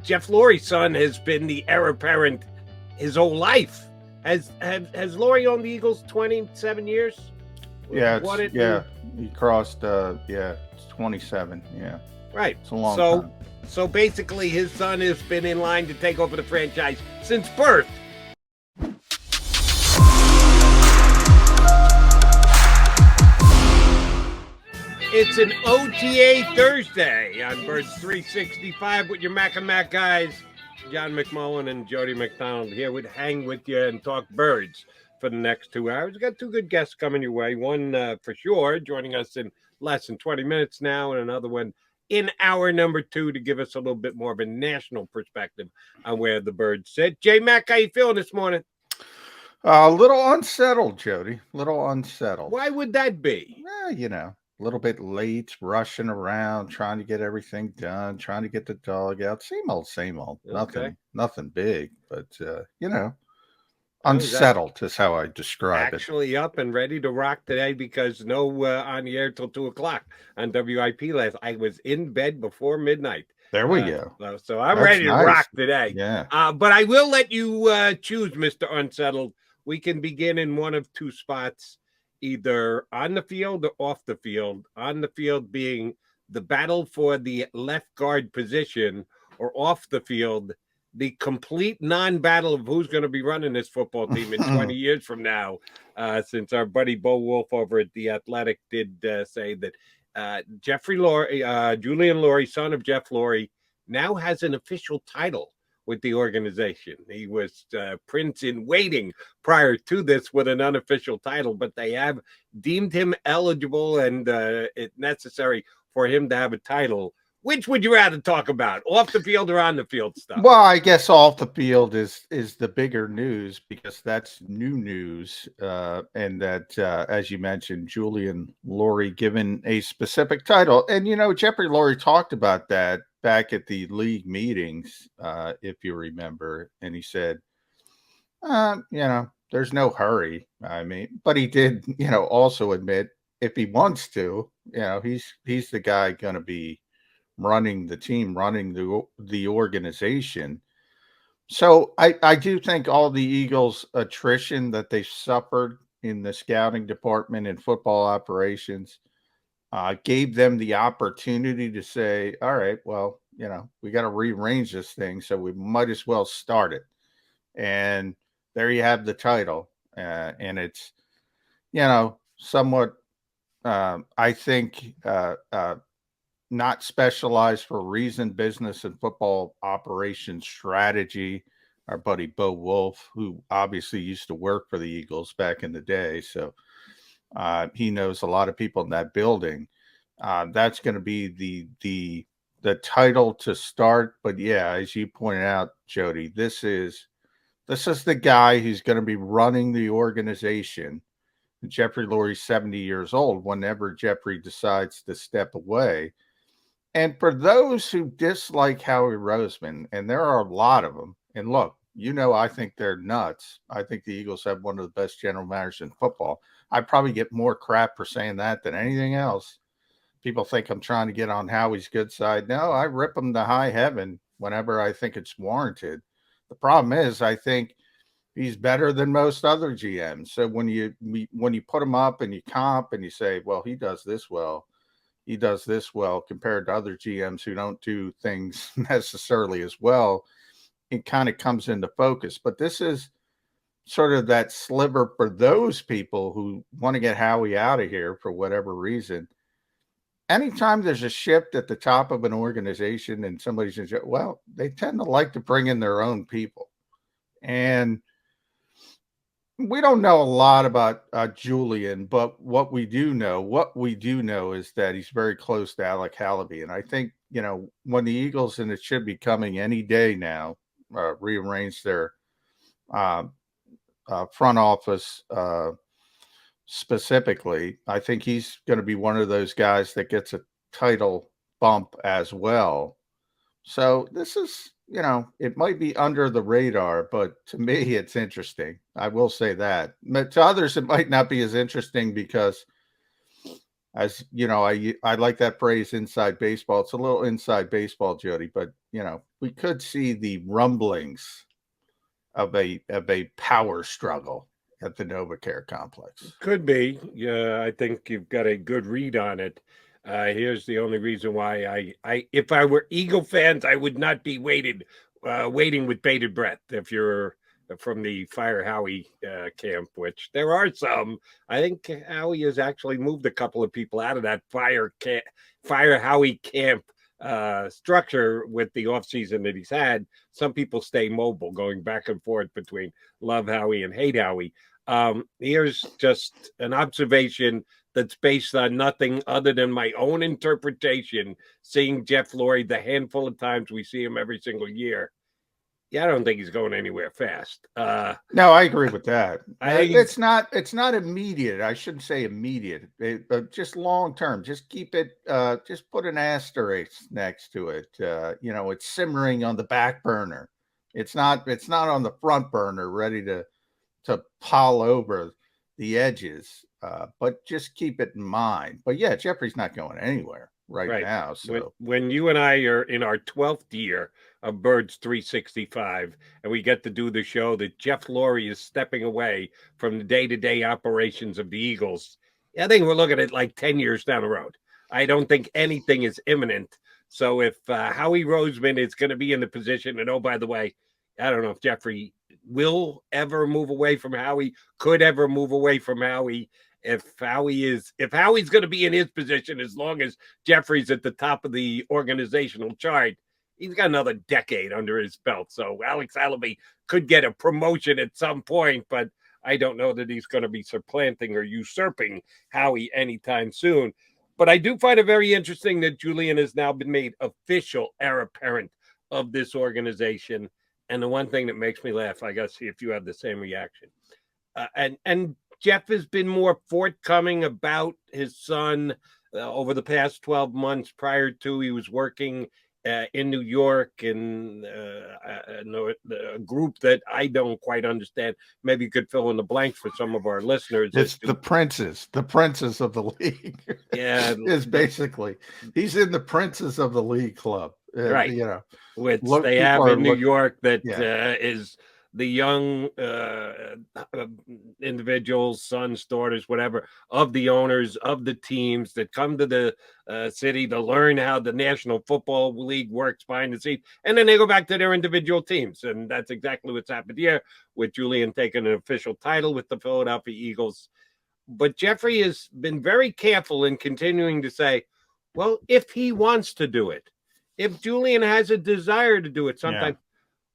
Jeff Lurie's son has been the heir apparent his whole life. Has Lurie owned the Eagles 27 years? Yeah, he crossed. It's 27. Yeah, right. It's a long time. So basically, his son has been in line to take over the franchise since birth. It's an OTA Thursday on Birds 365 with your Mac and Mac guys, John McMullen and Jody McDonald here. We'd hang with you and talk birds for the next 2 hours. We've got two good guests coming your way. One for sure, joining us in less than 20 minutes now, and another one in hour number 2 to give us a little bit more of a national perspective on where the birds sit. J Mac, how you feeling this morning? A little unsettled, Jody. A little unsettled. Why would that be? Well, a little bit late, rushing around, trying to get everything done, trying to get the dog out. Same old, same old. Okay. Nothing big, but unsettled is how I describe Actually up and ready to rock today because no on the air till 2 o'clock on WIP last. I was in bed before midnight. There we go. So I'm ready to rock today. Yeah. But I will let you choose, Mr. Unsettled. We can begin in one of two spots, either on the field or off the field. On the field being the battle for the left guard position, or off the field, the complete non-battle of who's going to be running this football team in 20 years from now, since our buddy Bo Wolf over at The Athletic did say that Julien Lurie, son of Jeff Lurie, now has an official title with the organization. He was Prince in waiting prior to this with an unofficial title, but they have deemed him eligible and it necessary for him to have a title. Which would you rather talk about, off the field or on the field stuff? Well, I guess off the field is the bigger news because that's new news, and that, as you mentioned, Julien Lurie given a specific title. And, Jeffrey Lurie talked about that back at the league meetings, if you remember, and he said, there's no hurry. I mean, but he did, also admit if he wants to, he's the guy going to be running the team, running the organization. So I do think all the Eagles' attrition that they suffered in the scouting department and football operations gave them the opportunity to say, all right, well, we got to rearrange this thing, so we might as well start it. And there you have the title. And it's, somewhat, I think, not specialized for reason, business and football operations strategy. Our buddy Bo Wolf, who obviously used to work for the Eagles back in the day, so he knows a lot of people in that building. That's going to be the title to start. But yeah, as you pointed out, Jody, this is the guy who's going to be running the organization. Jeffrey Lurie's 70 years old whenever Jeffrey decides to step away. And for those who dislike Howie Roseman, and there are a lot of them, and look, I think they're nuts. I think the Eagles have one of the best general managers in football. I probably get more crap for saying that than anything else. People think I'm trying to get on Howie's good side. No, I rip him to high heaven whenever I think it's warranted. The problem is, I think he's better than most other GMs. So when you put him up and you comp and you say, well, he does this well compared to other GMs who don't do things necessarily as well, it kind of comes into focus. But this is sort of that sliver for those people who want to get Howie out of here for whatever reason. Anytime there's a shift at the top of an organization and somebody's, they tend to like to bring in their own people. And we don't know a lot about Julien, but what we do know is that he's very close to Alec Halaby. And I think, when the Eagles, and it should be coming any day now, rearrange their front office specifically, I think he's going to be one of those guys that gets a title bump as well. So this is, it might be under the radar, but to me, it's interesting. I will say that. But to others, it might not be as interesting because as you know, I like that phrase inside baseball. It's a little inside baseball, Jody, but we could see the rumblings of a power struggle at the NovaCare complex. Could be. Yeah, I think you've got a good read on it. Here's the only reason why if I were Eagle fans, I would not be waiting with bated breath. If you're from the Fire Howie camp, which there are some, I think Howie has actually moved a couple of people out of that Fire Howie camp structure with the offseason that he's had. Some people stay mobile, going back and forth between love Howie and hate Howie. Here's just an observation that's based on nothing other than my own interpretation, seeing Jeff Lurie the handful of times we see him every single year. Yeah, I don't think he's going anywhere fast. No, I agree with that. It's not immediate. I shouldn't say immediate, just long term. Just keep it. Just put an asterisk next to it. It's simmering on the back burner. It's not on the front burner, ready to pile over the edges. But just keep it in mind. But yeah, Jeffrey's not going anywhere right now. So when you and I are in our 12th year of Birds 365, and we get to do the show that Jeff Lurie is stepping away from the day-to-day operations of the Eagles, I think we're looking at like 10 years down the road. I don't think anything is imminent. So if Howie Roseman is going to be in the position, and oh, by the way, I don't know if Jeffrey will ever move away from Howie, could ever move away from Howie. If Howie's going to be in his position, as long as Jeffrey's at the top of the organizational chart, he's got another decade under his belt. So Alex Alaby could get a promotion at some point, but I don't know that he's going to be supplanting or usurping Howie anytime soon. But I do find it very interesting that Julien has now been made official heir apparent of this organization. And the one thing that makes me laugh, I got to see if you have the same reaction. And Jeff has been more forthcoming about his son over the past 12 months. Prior to, he was working in New York in a group that I don't quite understand. Maybe you could fill in the blanks for some of our listeners. It's the princes of the league. Yeah, is basically he's in the princes of the league club. Right. Which they have in New York that is the young individuals, sons, daughters, whatever, of the owners of the teams that come to the city to learn how the National Football League works behind the scenes. And then they go back to their individual teams. And that's exactly what's happened here with Julien taking an official title with the Philadelphia Eagles. But Jeffrey has been very careful in continuing to say, well, if he wants to do it, if Julien has a desire to do it sometime,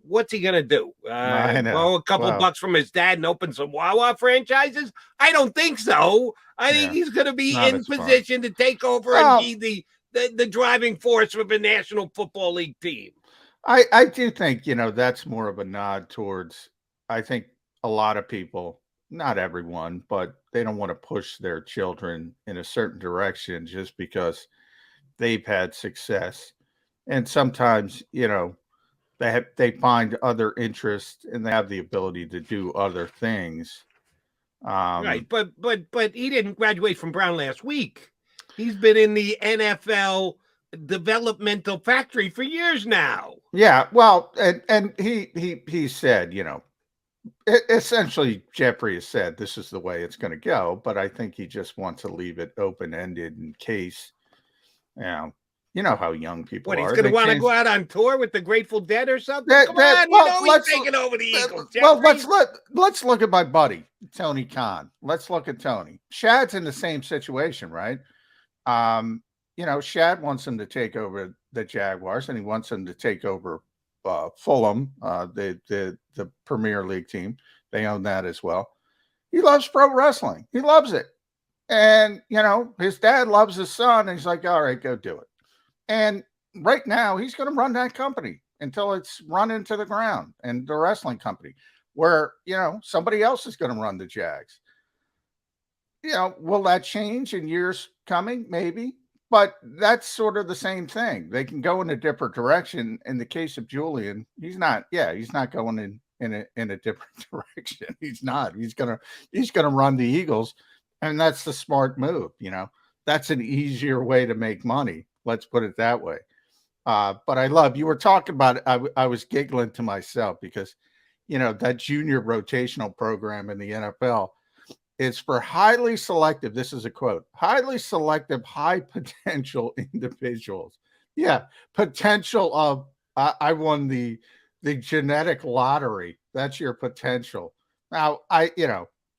what's he going to do? Borrow a couple bucks from his dad and open some Wawa franchises? I don't think so. I think he's going to be in position to take over and be the driving force of a National Football League team. I do think, that's more of a nod towards, I think a lot of people, not everyone, but they don't want to push their children in a certain direction just because they've had success. And sometimes, they find other interests and they have the ability to do other things. Right. But he didn't graduate from Brown last week. He's been in the NFL developmental factory for years now. Yeah. Well, and he said, essentially Jeffrey has said this is the way it's going to go, but I think he just wants to leave it open-ended in case, you know how young people are. What, he's going to want to go out on tour with the Grateful Dead or something? He's taking over the Eagles. Well, let's look at my buddy, Tony Khan. Let's look at Tony. Shad's in the same situation, right? Shad wants him to take over the Jaguars, and he wants him to take over Fulham, the Premier League team. They own that as well. He loves pro wrestling. He loves it. And, his dad loves his son, and he's like, all right, go do it. And right now, he's going to run that company until it's run into the ground, and the wrestling company where, somebody else is going to run the Jags. Will that change in years coming? Maybe. But that's sort of the same thing. They can go in a different direction. In the case of Julien, he's not going in a different direction. He's not. He's gonna run the Eagles, and that's the smart move. that's an easier way to make money. Let's put it that way. But you were talking about, I was giggling to myself because, that junior rotational program in the NFL is for highly selective. This is a quote: highly selective, high potential individuals. Yeah. Potential of, I won the genetic lottery. That's your potential. Now,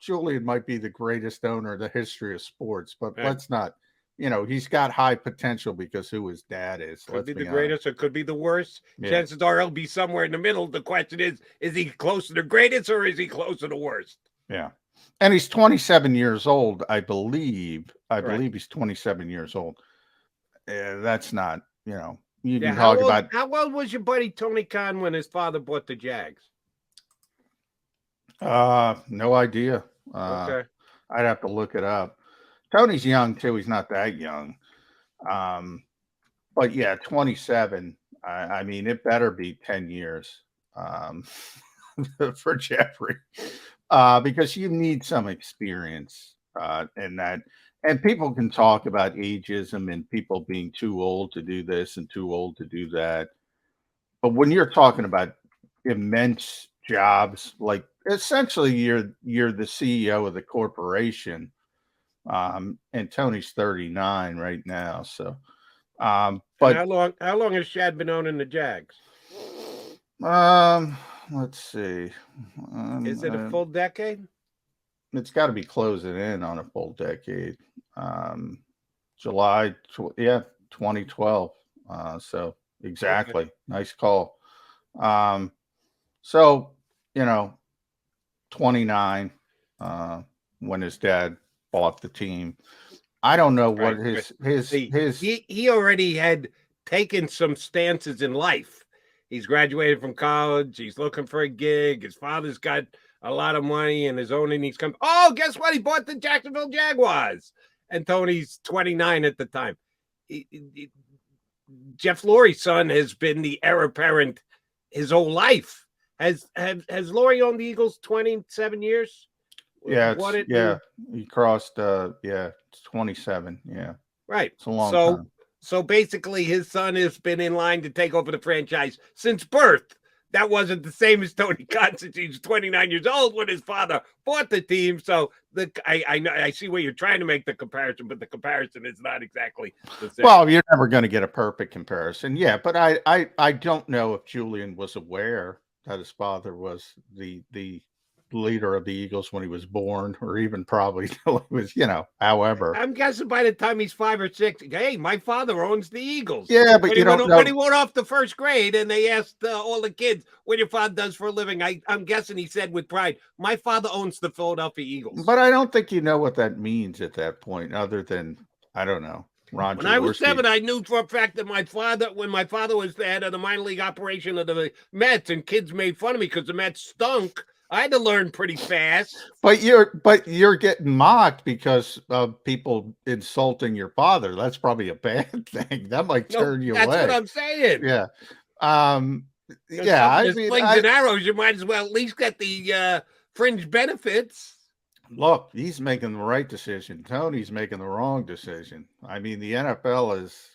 Julian might be the greatest owner in the history of sports, but Right. let's not, he's got high potential because who his dad is. Could Let's be the be honest. greatest or could be the worst. Yeah. Chances are he'll be somewhere in the middle. The question is he close to the greatest or is he close to the worst? Yeah. And he's 27 years old, I believe. I Correct. believe he's 27 years old. That's not, you Yeah, can talk about. how old was your buddy Tony Khan when his father bought the Jags? No idea. Okay. I'd have to look it up. Tony's young too. He's not that young. But yeah, 27. I mean, it better be 10 years for Jeffrey, because you need some experience in that. And people can talk about ageism and people being too old to do this and too old to do that. But when you're talking about immense jobs, like essentially you're the CEO of the corporation, and Tony's 39 right now. So, And but how long has Shad been owning the Jags? let's see. Is it a full decade? It's got to be closing in on a full decade. July, 2012. So exactly. Okay. Nice call. So, 29, when his dad bought the team. I don't know what Right. his See, he already had taken some stances in life. He's graduated from college. He's looking for a gig. His father's got a lot of money and his own, and he's come. Oh, guess what? He bought the Jacksonville Jaguars, and Tony's 29 at the time. Jeff Lurie's son has been the heir apparent his whole life. Has Lurie owned the Eagles 27 years? Yeah, he crossed. It's 27. Yeah, Right. it's a long time. So basically, his son has been in line to take over the franchise since birth. That wasn't the same as Tony Khan since he was 29 years old when his father bought the team. So I see where you're trying to make the comparison, but the comparison is not exactly the same. Well, you're never going to get a perfect comparison. Yeah, but I don't know if Julian was aware that his father was the leader of the Eagles when he was born, or even probably till he was, however. I'm guessing by the time he's 5 or 6, hey, my father owns the Eagles. Yeah, but you don't know. When he went off the first grade and they asked all the kids what your father does for a living, I'm guessing he said with pride, my father owns the Philadelphia Eagles. But I don't think you know what that means at that point, other than, I don't know, Ron When I was Jaworski. 7, I knew for a fact that when my father was the head of the minor league operation of the Mets, and kids made fun of me because the Mets stunk. I had to learn pretty fast. But you're getting mocked because of people insulting your father. That's probably a bad thing. That might turn you away. That's what I'm saying. Yeah. Slings and arrows, you might as well at least get the fringe benefits. Look, he's making the right decision. Tony's making the wrong decision. I mean, the NFL is,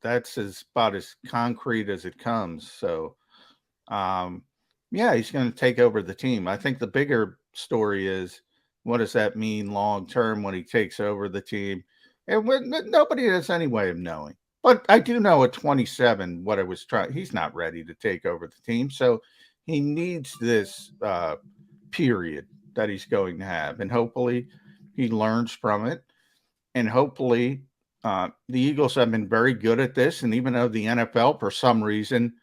that's about as concrete as it comes. So, he's going to take over the team. I think the bigger story is, what does that mean long term when he takes over the team? And nobody has any way of knowing. But I do know at 27 what I was trying. He's not ready to take over the team, so he needs this period that he's going to have, and hopefully he learns from it. And hopefully, the Eagles have been very good at this. And even though the NFL, for some reason,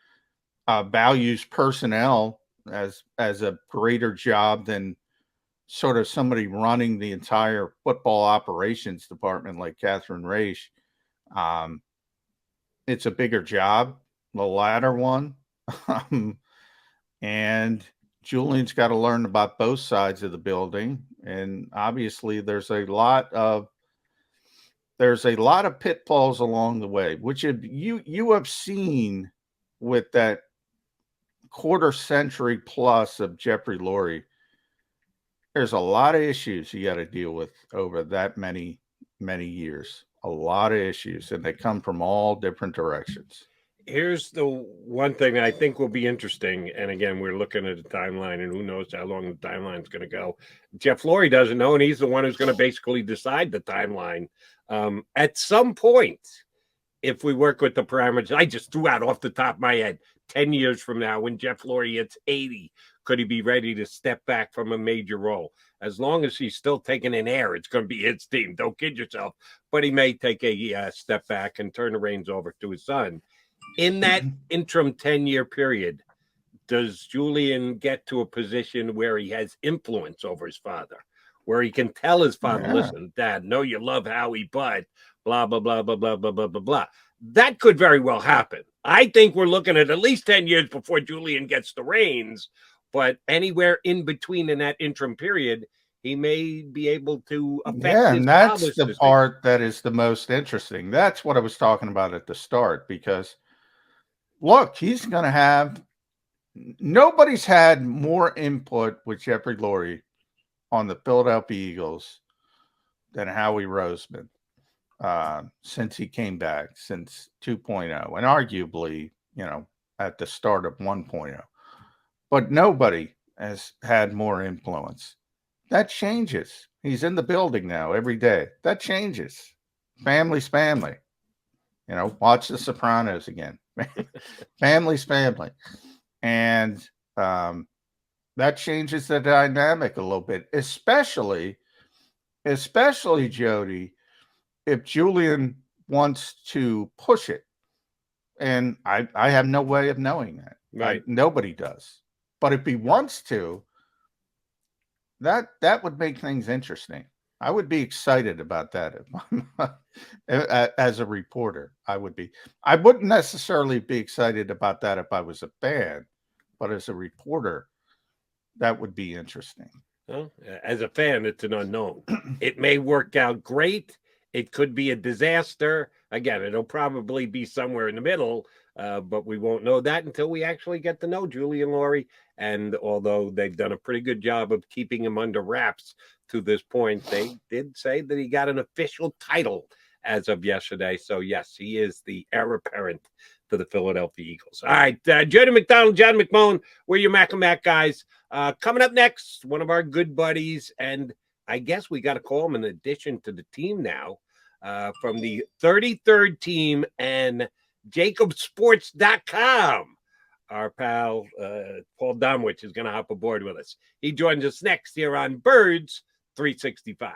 values personnel as a greater job than sort of somebody running the entire football operations department like Catherine Raish, it's a bigger job, the latter one. And Julian's got to learn about both sides of the building. And obviously there's a lot of pitfalls along the way, which you have seen with that quarter century plus of Jeffrey Lurie. there's a lot of issues you got to deal with over that many years. A lot of issues, and they come from all different directions. Here's the one thing that I think will be interesting. And again, we're looking at a timeline, and who knows how long the timeline is going to go. Jeff Lurie doesn't know, and he's the one who's going to basically decide the timeline. At some point, if we work with the parameters, I just threw out off the top of my head, 10 years from now, when Jeff Lurie hits 80, could he be ready to step back from a major role? As long as he's still taking in air, it's going to be his team. Don't kid yourself. But he may take a step back and turn the reins over to his son. In that interim 10-year period, does Julien get to a position where he has influence over his father, where he can tell his father, listen, Dad, know you love Howie, but blah, blah, blah, blah, blah, blah, blah, blah, blah. That could very well happen. I think we're looking at least 10 years before Julien gets the reins, but anywhere in between in that interim period, he may be able to affect his and that's the part that is the most interesting. That's what I was talking about at the start, because look, he's going to have nobody's had more input with Jeffrey Lurie on the Philadelphia Eagles than Howie Roseman since he came back, since 2.0, and arguably, at the start of 1.0. But nobody has had more influence. That changes. He's in the building now every day. That changes. Family's family. Watch The Sopranos again. Family's family. And that changes the dynamic a little bit, especially Jody, if Julien wants to push it. And I have no way of knowing that. Right. Nobody does. But if he wants to, that would make things interesting. I would be excited about that as a reporter. I would be. I wouldn't necessarily be excited about that if I was a fan, but as a reporter, that would be interesting. Well, as a fan, it's an unknown. It may work out great. It could be a disaster. Again, it'll probably be somewhere in the middle, but we won't know that until we actually get to know Julien Lurie. And although they've done a pretty good job of keeping him under wraps to this point, they did say that he got an official title as of yesterday. So, yes, he is the heir apparent to the Philadelphia Eagles. All right, Jody McDonald, John McMullen, we're your Mac and Mac guys. Coming up next, one of our good buddies, and I guess we got to call him in addition to the team now, from the 33rd team and JAKIBSports.com. Our pal, Paul Domwich, is going to hop aboard with us. He joins us next here on Birds 365.